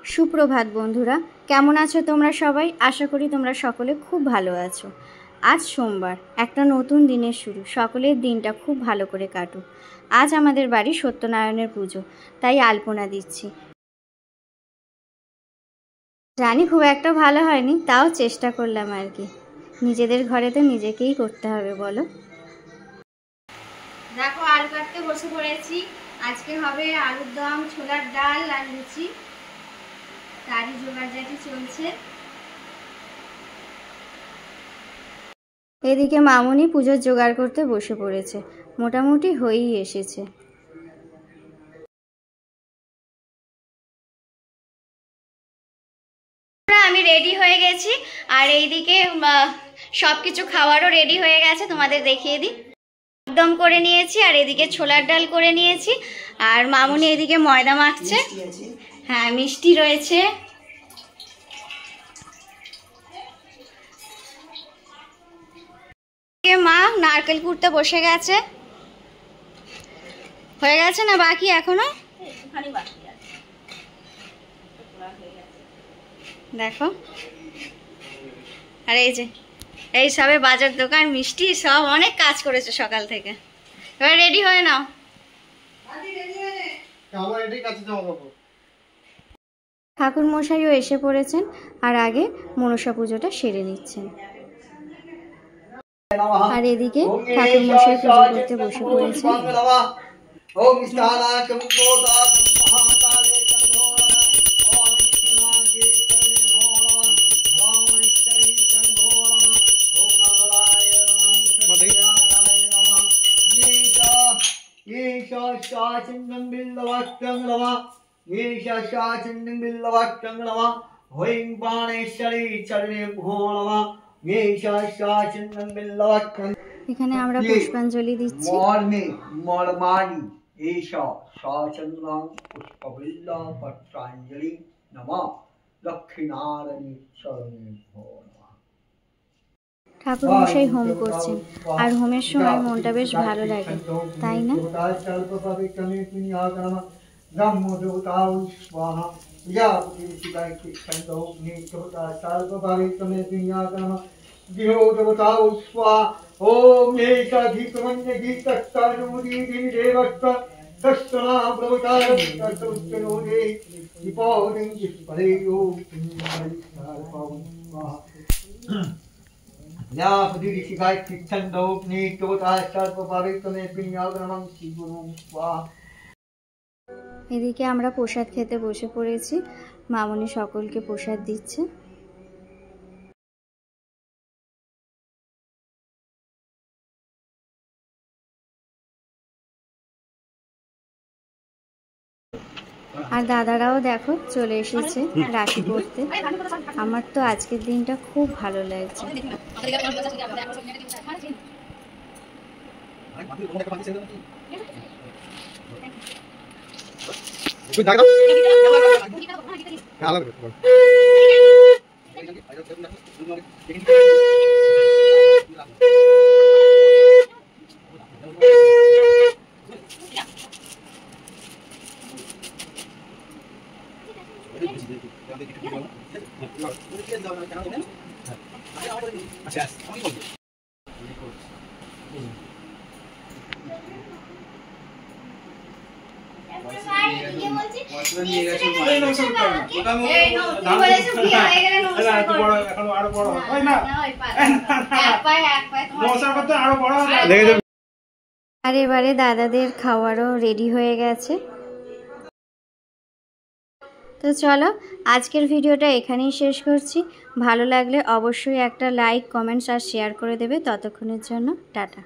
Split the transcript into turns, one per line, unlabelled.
সুপ্রভাত বন্ধুরা, কেমন আছো তোমরা সবাই? আশা করি তোমরা সকলে খুব ভালো আছো। আজ সোমবার, একটা নতুন দিনের শুরু। সকলের দিনটা খুব ভালো করে কাটুক। আজ আমাদের বাড়ি সত্যনারায়ণের পুজো, তাই আলপনা দিচ্ছি। জানি খুব একটা ভালো হয়নি, তাও চেষ্টা করলাম আর কি। নিজেদের ঘরে তো নিজেকেই করতে হবে বলো। দেখো, আলু কাটতে বসে পড়েছি। আজকে হবে আলুর দম, ছোলার ডাল আর লুচি। তারই জোগাড়জাটি চলছে। এদিকে মামুনি পুজোর জোগাড় করতে বসে পড়েছে। মোটামুটি হয়েই এসেছে। আমি রেডি হয়ে গেছি, আর এইদিকে সব কিছু খাওয়ারও রেডি হয়ে গেছে। তোমাদের দেখিয়ে দিই। একদম করে নিয়েছি, আর এদিকে ছোলার ডাল করে নিয়েছি, আর মামুনি এদিকে ময়দা মাখছে। হ্যাঁ, মিষ্টি রয়েছে। মা নারকেল কুড়তে বসে গেছে। হয়ে গেছে না বাকি এখনো? দেখো, আর এই যে এই সবে বাজার দোকান, মিষ্টি সব অনেক কাজ করেছে সকাল থেকে। এবার রেডি হয়ে নাও। ঠাকুর মশাইও এসে পড়েছেন, আর আগে মনসা পুজোটা সেরে নিচ্ছেন। আর এদিকে ঠাকুর মশাই পুজো করতে বসে পড়েছেন। এখানে আমরা পুষ্পাঞ্জলি দিচ্ছি। ঠাকুর মশাই হোম করছেন, আর হোমের সময় মনটা বেশ ভালো লাগে, তাই না? এদিকে আমরা প্রসাদ খেতে বসে পড়েছি। মামুনি সকলকে প্রসাদ দিচ্ছে। আর দাদারাও দেখো চলে এসেছে রাখি পড়তে। আমার তো আজকের দিনটা খুব ভালো লাগছে। আর এবারে দাদাদের খাওয়ারও রেডি হয়ে গেছে। তো চলো, আজকের ভিডিওটা এখানেই শেষ করছি। ভালো লাগলে অবশ্যই একটা লাইক, কমেন্টস আর শেয়ার করে দেবে। ততক্ষণের জন্য টাটা।